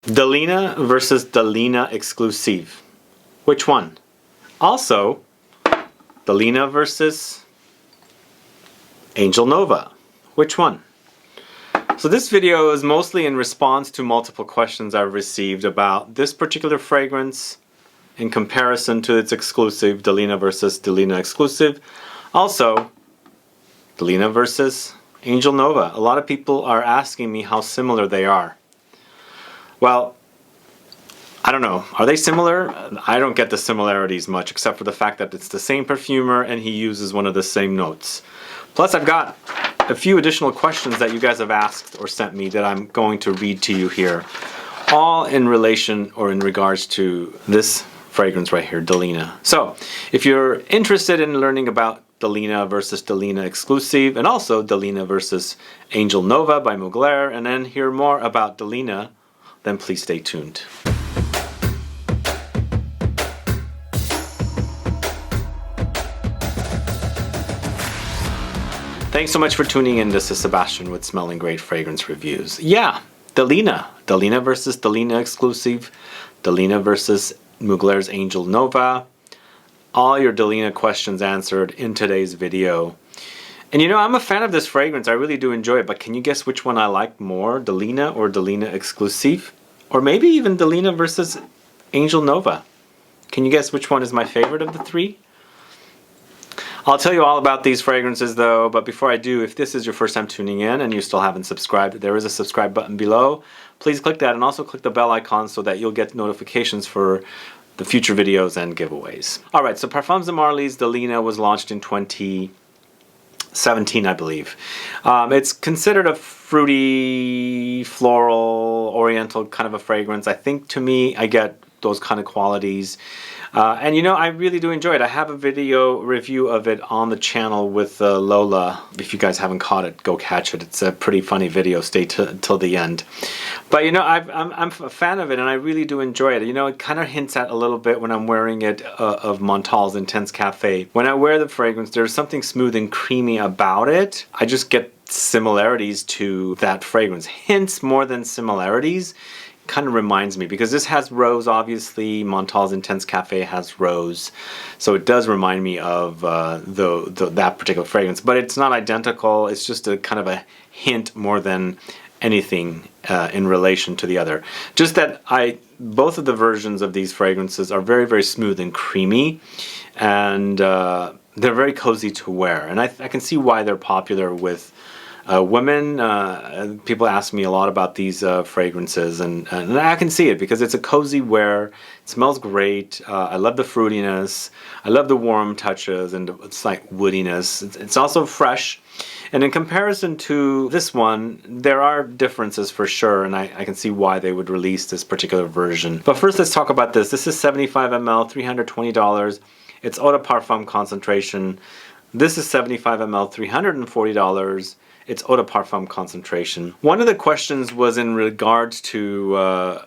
Delina versus Delina Exclusif. Which one? Also, Delina versus Angel Nova. Which one? So this video is mostly in response to multiple questions I've received about this particular fragrance in comparison to its exclusive, Delina versus Delina Exclusif. Also, Delina versus Angel Nova. A lot of people are asking me how similar they are. Well, I don't know. Are they similar? I don't get the similarities much, except for the fact that it's the same perfumer and he uses one of the same notes. Plus, I've got a few additional questions that you guys have asked or sent me that I'm going to read to you here, all in relation or in regards to this fragrance right here, Delina. So, if you're interested in learning about Delina versus Delina Exclusif, and also Delina versus Angel Nova by Mugler, and then hear more about Delina, then please stay tuned. Thanks so much for tuning in. This is Sebastian with Smelling Great Fragrance Reviews. Yeah, Delina. Delina versus Delina Exclusif. Delina versus Mugler's Angel Nova. All your Delina questions answered in today's video. And you know, I'm a fan of this fragrance. I really do enjoy it. But can you guess which one I like more? Delina or Delina Exclusif? Or maybe even Delina versus Angel Nova. Can you guess which one is my favorite of the three? I'll tell you all about these fragrances though, but before I do, if this is your first time tuning in and you still haven't subscribed, there is a subscribe button below. Please click that and also click the bell icon so that you'll get notifications for the future videos and giveaways. Alright, so Parfums De Marly's Delina was launched in 2017, I believe. It's considered a fruity, floral, oriental kind of a fragrance. I think to me, I get those kind of qualities. And you know, I really do enjoy it. I have a video review of it on the channel with Lola. If you guys haven't caught it, go catch it. It's a pretty funny video. Stay till the end. But you know, I'm a fan of it and I really do enjoy it. You know, it kind of hints at a little bit when I'm wearing it of Montal's Intense Cafe. When I wear the fragrance, there's something smooth and creamy about it. I just get similarities to that fragrance. Hints more than similarities. Kind of reminds me, because this has rose, obviously. Montal's Intense Cafe has rose, so it does remind me of that particular fragrance, but it's not identical. It's just a kind of a hint more than anything in relation to the other. Just that both of the versions of these fragrances are very, very smooth and creamy, and they're very cozy to wear, and I can see why they're popular with women. People ask me a lot about these fragrances, and I can see it because it's a cozy wear. It smells great. I love the fruitiness. I love the warm touches and it's like woodiness. It's also fresh. And in comparison to this one, there are differences for sure, and I can see why they would release this particular version. But first, let's talk about this. This is 75 ml, $320. It's eau de parfum concentration. This is 75 ml, $340. It's eau de parfum concentration. One of the questions was in regards to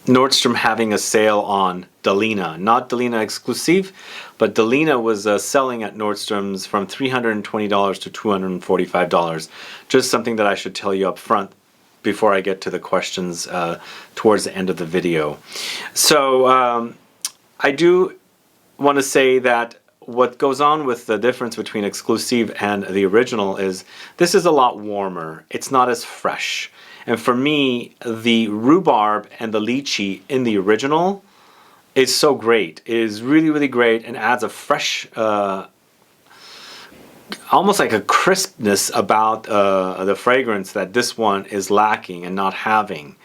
Nordstrom having a sale on Delina. Not Delina Exclusif, but Delina was selling at Nordstrom's from $320 to $245. Just something that I should tell you up front before I get to the questions towards the end of the video. So I do want to say that what goes on with the difference between Exclusive and the original is this is a lot warmer. It's not as fresh. And for me, the rhubarb and the lychee in the original is so great. It is really, really great and adds a fresh, almost like a crispness about the fragrance that this one is lacking and not having.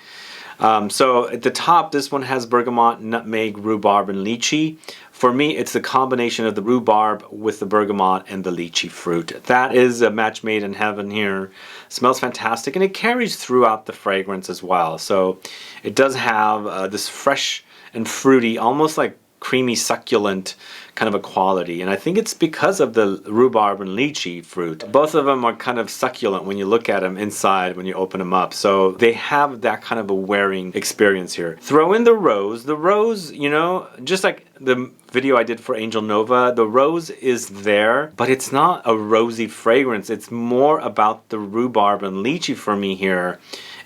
So at the top, this one has bergamot, nutmeg, rhubarb, and lychee. For me, it's the combination of the rhubarb with the bergamot and the lychee fruit. That is a match made in heaven here. Smells fantastic, and it carries throughout the fragrance as well. So it does have this fresh and fruity, almost like creamy, succulent kind of a quality. And I think it's because of the rhubarb and lychee fruit. Both of them are kind of succulent when you look at them inside, when you open them up. So they have that kind of a wearing experience here. Throw in the rose. The rose, you know, just like the video I did for Angel Nova, the rose is there, but it's not a rosy fragrance. It's more about the rhubarb and lychee for me here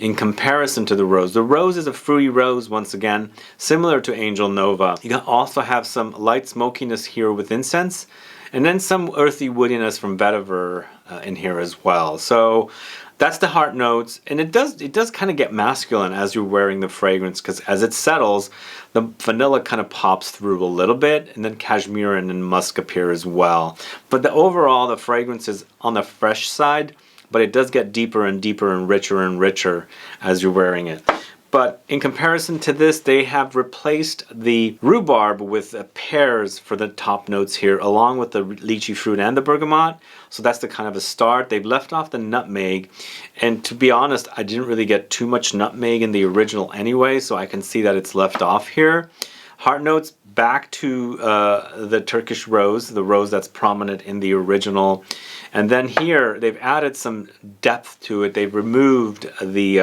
in comparison to the rose. The rose is a fruity rose, once again, similar to Angel Nova. You can also have some light smokiness here with incense, and then some earthy woodiness from vetiver in here as well. So that's the heart notes, and it does kind of get masculine as you're wearing the fragrance, because as it settles, the vanilla kind of pops through a little bit, and then cashmeran and musk appear as well. But overall, the fragrance is on the fresh side, but it does get deeper and deeper and richer as you're wearing it. But in comparison to this, they have replaced the rhubarb with pears for the top notes here, along with the lychee fruit and the bergamot. So that's the kind of a start. They've left off the nutmeg. And to be honest, I didn't really get too much nutmeg in the original anyway, so I can see that it's left off here. Heart notes back to the Turkish rose, the rose that's prominent in the original. And then here, they've added some depth to it. They've removed the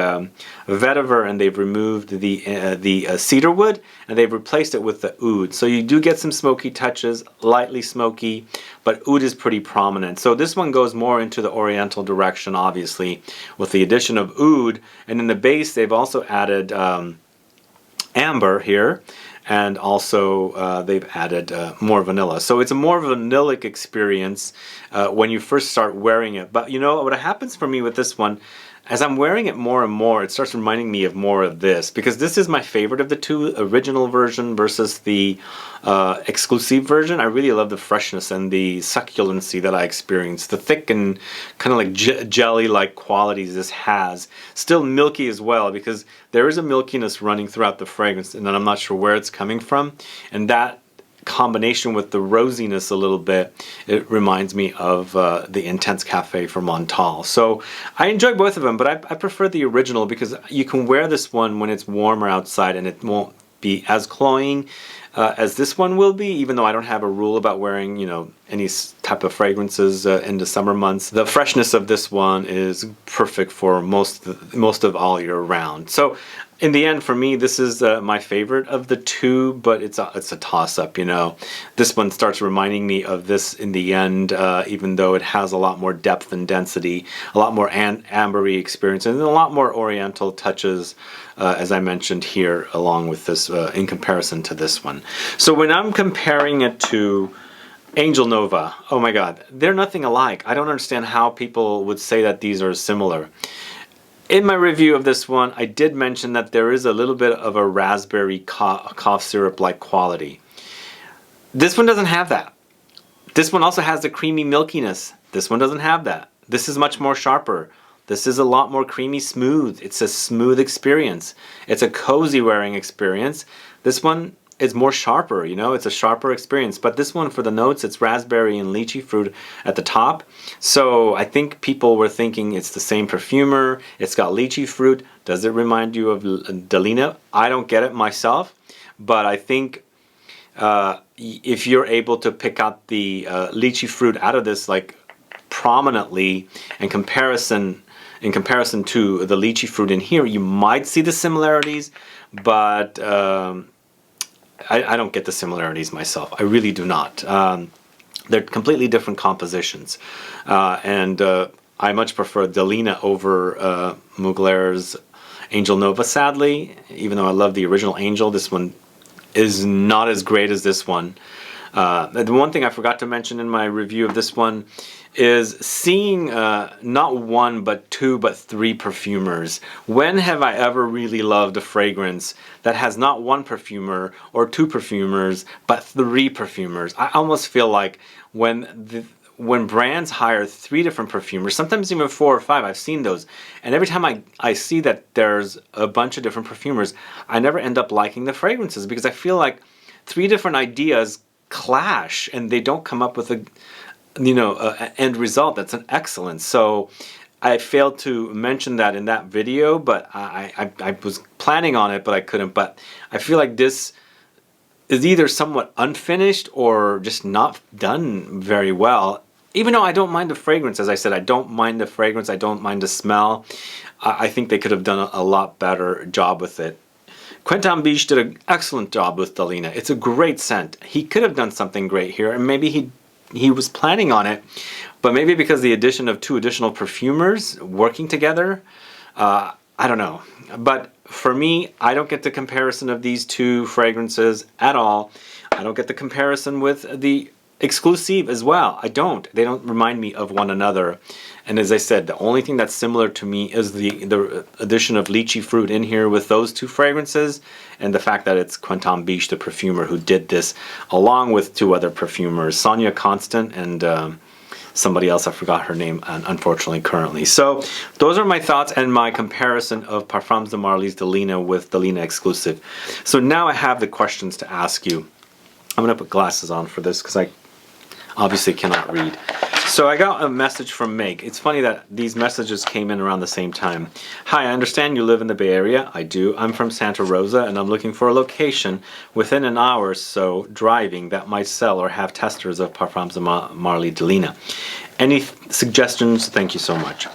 vetiver, and they've removed the cedarwood, and they've replaced it with the oud. So you do get some smoky touches, lightly smoky, but oud is pretty prominent. So this one goes more into the oriental direction, obviously, with the addition of oud. And in the base, they've also added amber here. And also they've added more vanilla. So it's a more vanillic experience when you first start wearing it. But you know what happens for me with this one, as I'm wearing it more and more, it starts reminding me of more of this, because this is my favorite of the two, original version versus the exclusive version. I really love the freshness and the succulency that I experience, the thick and kind of like jelly-like qualities this has. Still milky as well, because there is a milkiness running throughout the fragrance, and I'm not sure where it's coming from. And that combination with the rosiness a little bit, it reminds me of the Intense Cafe from Montal. So I enjoy both of them, but I prefer the original, because you can wear this one when it's warmer outside and it won't be as cloying as this one will be, even though I don't have a rule about wearing, you know, any type of fragrances in the summer months. The freshness of this one is perfect for most of all year round. So in the end, for me, this is my favorite of the two, but it's a toss-up, you know. This one starts reminding me of this in the end, even though it has a lot more depth and density, a lot more ambery experience, and a lot more oriental touches, as I mentioned here, along with this, in comparison to this one. So when I'm comparing it to Angel Nova, oh my God, they're nothing alike. I don't understand how people would say that these are similar. In my review of this one, I did mention that there is a little bit of a raspberry cough syrup-like quality. This one doesn't have that. This one also has the creamy milkiness. This one doesn't have that. This is much more sharper. This is a lot more creamy smooth. It's a smooth experience. It's a cozy wearing experience. This one is more sharper, you know, it's a sharper experience. But this one, for the notes, it's raspberry and lychee fruit at the top. So I think people were thinking it's the same perfumer. It's got lychee fruit. Does it remind you of Delina? I don't get it myself, but I think if you're able to pick out the lychee fruit out of this, like, prominently in comparison to the lychee fruit in here, you might see the similarities, but I don't get the similarities myself. I really do not. They're completely different compositions. And I much prefer Delina over Mugler's Angel Nova, sadly. Even though I love the original Angel, this one is not as great as this one. The one thing I forgot to mention in my review of this one is seeing not one, but two, but three perfumers. When have I ever really loved a fragrance that has not one perfumer or two perfumers, but three perfumers? I almost feel like when brands hire three different perfumers, sometimes even 4 or 5, I've seen those, and every time I see that there's a bunch of different perfumers, I never end up liking the fragrances, because I feel like 3 different ideas clash and they don't come up with a end result that's an excellence. So I failed to mention that in that video, but I was planning on it, but I couldn't. But I feel like this is either somewhat unfinished or just not done very well. Even though I don't mind the fragrance, as I said, I don't mind the fragrance, I don't mind the smell. I think they could have done a lot better job with it. Quentin Biche did an excellent job with Delina. It's a great scent. He could have done something great here, and maybe he was planning on it, but maybe because the addition of 2 additional perfumers working together, I I don't know. But for me, I don't get the comparison of these two fragrances at all. I don't get the comparison with the Exclusif as well. I don't. They don't remind me of one another. And as I said, the only thing that's similar to me is the addition of lychee fruit in here with those two fragrances, and the fact that it's Quentin Biche, the perfumer, who did this, along with two other perfumers, Sonia Constant and somebody else, I forgot her name, unfortunately, currently. So those are my thoughts and my comparison of Parfums De Marly Delina with Delina Exclusif. So now I have the questions to ask you. I'm going to put glasses on for this because I obviously cannot read. So I got a message from Meg. It's funny that these messages came in around the same time. Hi, I understand you live in the Bay Area. I do. I'm from Santa Rosa and I'm looking for a location within an hour or so driving that might sell or have testers of Parfums De Marly Delina. Any suggestions? Thank you so much.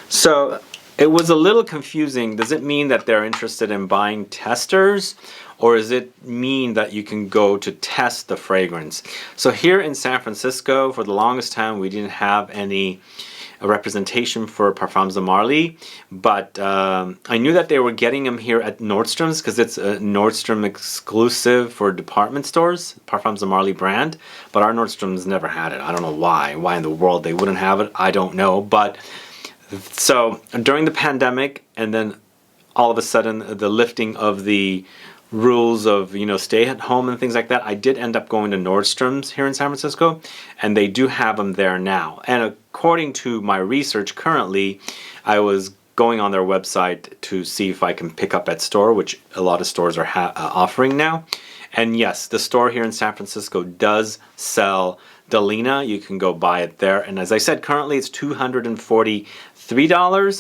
So it was a little confusing. Does it mean that they're interested in buying testers? Or does it mean that you can go to test the fragrance? So here in San Francisco, for the longest time, we didn't have any representation for Parfums De Marly, but I knew that they were getting them here at Nordstrom's because it's a Nordstrom exclusive for department stores, Parfums De Marly brand, but our Nordstrom's never had it. I don't know why. Why in the world they wouldn't have it, I don't know. But so during the pandemic, and then all of a sudden the lifting of the rules of, you know, stay at home and things like that, I did end up going to Nordstrom's here in San Francisco, and they do have them there now. And according to my research currently, I was going on their website to see if I can pick up at store, which a lot of stores are offering now. And yes, the store here in San Francisco does sell Delina. You can go buy it there. And as I said, currently it's $243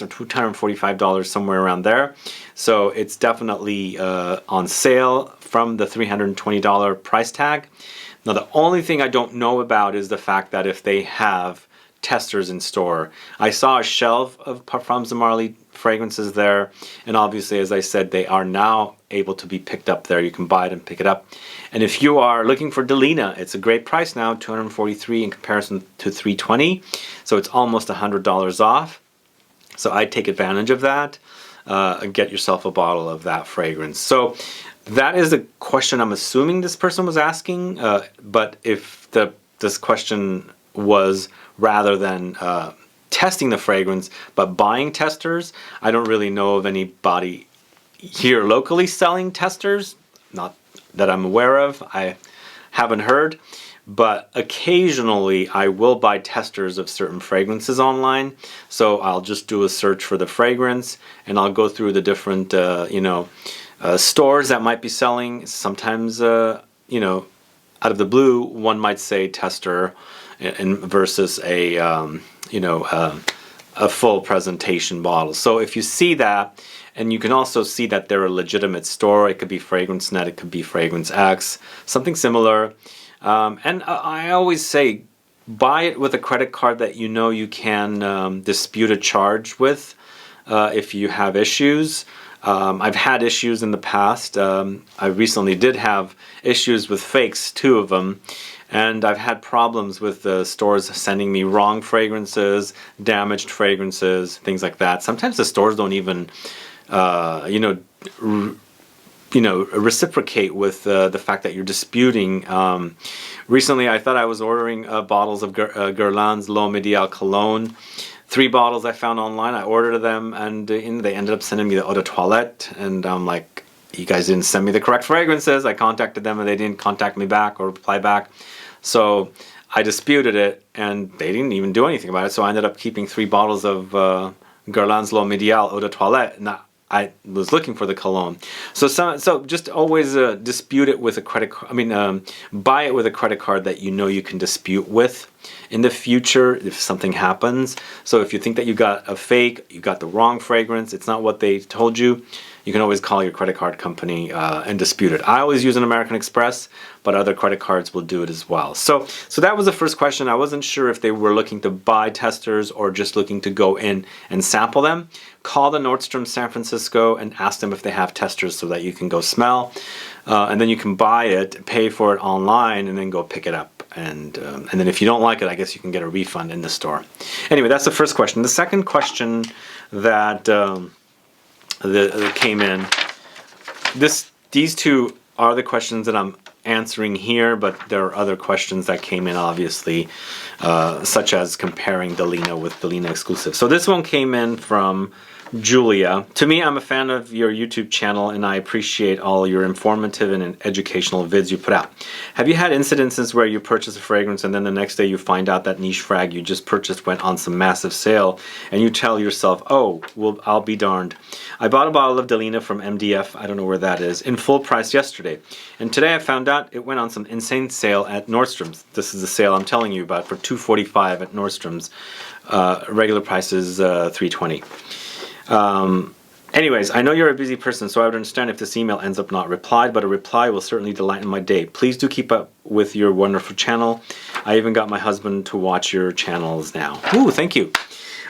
or $245, somewhere around there. So it's definitely on sale from the $320 price tag. Now the only thing I don't know about is the fact that if they have testers in store. I saw a shelf of Parfums De Marly fragrances there, and obviously, as I said, they are now able to be picked up there. You can buy it and pick it up. And if you are looking for Delina, it's a great price now, $243 in comparison to $320, so it's almost $100 off. So I'd take advantage of that and get yourself a bottle of that fragrance. So that is the question I'm assuming this person was asking, but if this question was rather than testing the fragrance, but buying testers, I don't really know of anybody here locally selling testers, not that I'm aware of. I haven't heard, but occasionally I will buy testers of certain fragrances online. So I'll just do a search for the fragrance and I'll go through the different stores that might be selling. Sometimes you know, out of the blue, one might say tester versus a a full presentation bottle. So if you see that, and you can also see that they're a legitimate store, it could be Fragrance Net, it could be Fragrance X, something similar. And I always say, buy it with a credit card that you know you can dispute a charge with if you have issues. I've had issues in the past. I recently did have issues with fakes, 2 of them. And I've had problems with the stores sending me wrong fragrances, damaged fragrances, things like that. Sometimes the stores don't even, reciprocate with the fact that you're disputing. Recently, I thought I was ordering bottles of Guerlain's L'Eau Medial Cologne. 3 bottles I found online. I ordered them, and they ended up sending me the eau de toilette. And I'm like, you guys didn't send me the correct fragrances. I contacted them, and they didn't contact me back or reply back. So I disputed it, and they didn't even do anything about it. So I ended up keeping 3 bottles of Guerlain's L'Eau Medial Eau de Toilette, and I was looking for the cologne. So just always dispute it with a credit card. Buy it with a credit card that you know you can dispute with in the future if something happens. So if you think that you got a fake, you got the wrong fragrance, it's not what they told you, you can always call your credit card company and dispute it. I always use an American Express, but other credit cards will do it as well. So that was the first question. I wasn't sure if they were looking to buy testers or just looking to go in and sample them. Call the Nordstrom San Francisco and ask them if they have testers so that you can go smell. And then you can buy it, pay for it online, and then go pick it up. And then if you don't like it, I guess you can get a refund in the store. Anyway, that's the first question. The second question that that came in. These two are the questions that I'm answering here, but there are other questions that came in, obviously, such as comparing Delina with Delina Exclusif. So this one came in from Julia. To me, I'm a fan of your YouTube channel and I appreciate all your informative and educational vids you put out. Have you had incidences where you purchase a fragrance and then the next day you find out that niche frag you just purchased went on some massive sale and you tell yourself, oh, well, I'll be darned. I bought a bottle of Delina from MDF, I don't know where that is, in full price yesterday. And today I found out it went on some insane sale at Nordstrom's. This is the sale I'm telling you about for $2.45 at Nordstrom's. Regular price is $3.20. Anyways, I know you're a busy person, so I would understand if this email ends up not replied, but a reply will certainly delighten my day. Please do keep up with your wonderful channel. I even got my husband to watch your channels now. Ooh, thank you.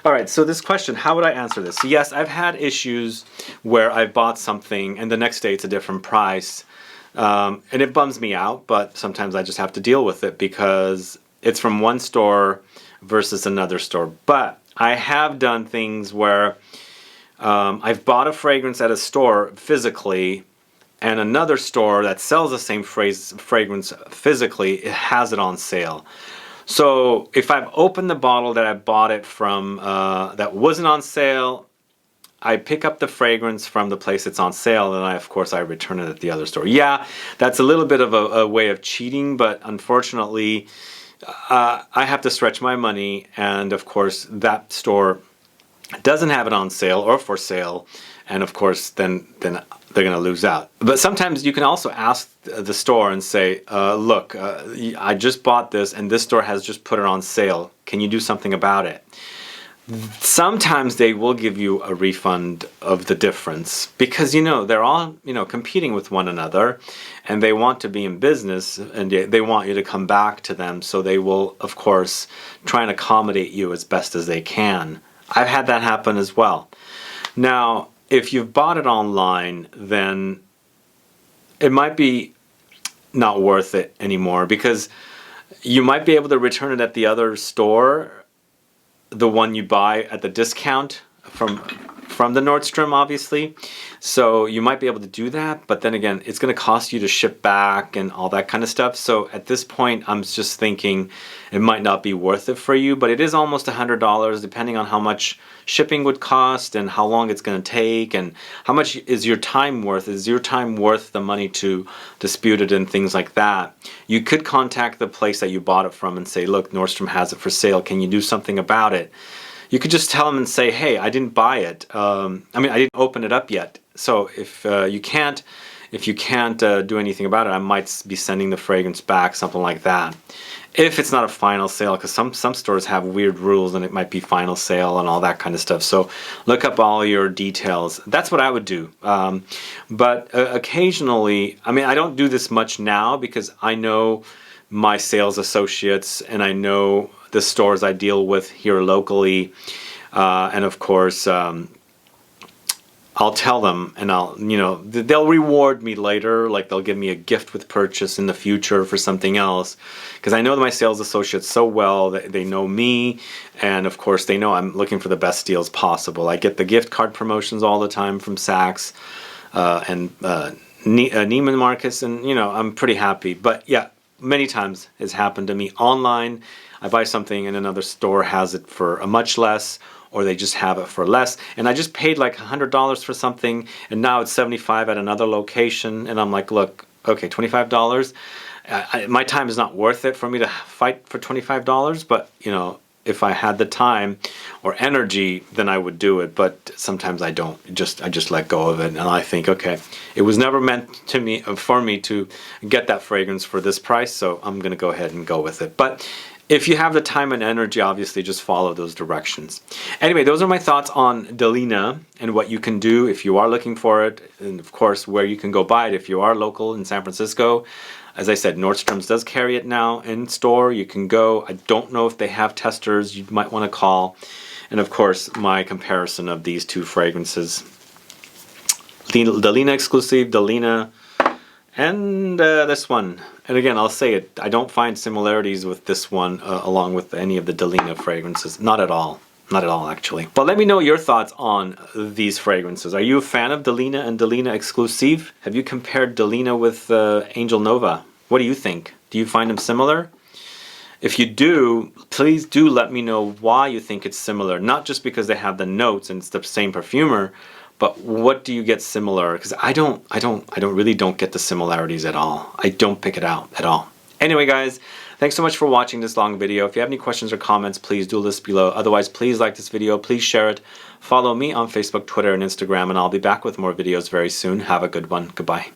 All right, so this question, how would I answer this? So yes, I've had issues where I bought something and the next day it's a different price. And it bums me out, but sometimes I just have to deal with it because it's from one store versus another store. But I have done things where I've bought a fragrance at a store physically and another store that sells the same fragrance physically, it has it on sale. So if I've opened the bottle that I bought it from that wasn't on sale, I pick up the fragrance from the place it's on sale and of course I return it at the other store. Yeah, that's a little bit of a way of cheating, but unfortunately I have to stretch my money and of course that store doesn't have it on sale or for sale, and of course then they're going to lose out. But sometimes you can also ask the store and say, look, I just bought this and this store has just put it on sale. Can you do something about it? Sometimes they will give you a refund of the difference because, you know, they're all, you know, competing with one another and they want to be in business and they want you to come back to them. So they will, of course, try and accommodate you as best as they can. I've had that happen as well. Now, if you've bought it online, then it might be not worth it anymore because you might be able to return it at the other store, the one you buy at the discount from the Nordstrom, obviously. So you might be able to do that, but then again, it's going to cost you to ship back and all that kind of stuff. So at this point, I'm just thinking it might not be worth it for you, but it is almost $100 depending on how much shipping would cost and how long it's going to take and how much is your time worth. Is your time worth the money to dispute it and things like that? You could contact the place that you bought it from and say, look, Nordstrom has it for sale. Can you do something about it? You could just tell them and say, hey, I didn't buy it. I didn't open it up yet. So if you can't do anything about it, I might be sending the fragrance back, something like that. If it's not a final sale, because some stores have weird rules and it might be final sale and all that kind of stuff. So look up all your details. That's what I would do. But occasionally, I don't do this much now because I know my sales associates and I know the stores I deal with here locally, and of course I'll tell them and they'll reward me later, like they'll give me a gift with purchase in the future for something else, because I know my sales associates so well that they know me, and of course they know I'm looking for the best deals possible. I get the gift card promotions all the time from Saks and Neiman Marcus, and I'm pretty happy. But yeah, many times it's happened to me online. I buy something and another store has it for a much less, or they just have it for less. And I just paid like $100 for something and now it's $75 at another location. And I'm like, look, okay, $25. My time is not worth it for me to fight for $25, but if I had the time or energy, then I would do it. But sometimes I don't. I just let go of it, and I think, okay, it was never meant for me to get that fragrance for this price, so I'm going to go ahead and go with it. But if you have the time and energy, obviously just follow those directions. Anyway, those are my thoughts on Delina and what you can do if you are looking for it, and of course where you can go buy it if you are local in San Francisco. As I said, Nordstrom's does carry it now in store. You can go. I don't know if they have testers. You might want to call. And of course, my comparison of these two fragrances. Delina Exclusif, Delina, and this one. And again, I'll say it, I don't find similarities with this one along with any of the Delina fragrances. Not at all. Not at all, actually. But let me know your thoughts on these fragrances. Are you a fan of Delina and Delina Exclusif? Have you compared Delina with Angel Nova? What do you think? Do you find them similar? If you do, please do let me know why you think it's similar. Not just because they have the notes and it's the same perfumer, but what do you get similar? Because I really don't get the similarities at all. I don't pick it out at all. Anyway, guys, thanks so much for watching this long video. If you have any questions or comments, please do list below. Otherwise, please like this video, please share it. Follow me on Facebook, Twitter, and Instagram, and I'll be back with more videos very soon. Have a good one. Goodbye.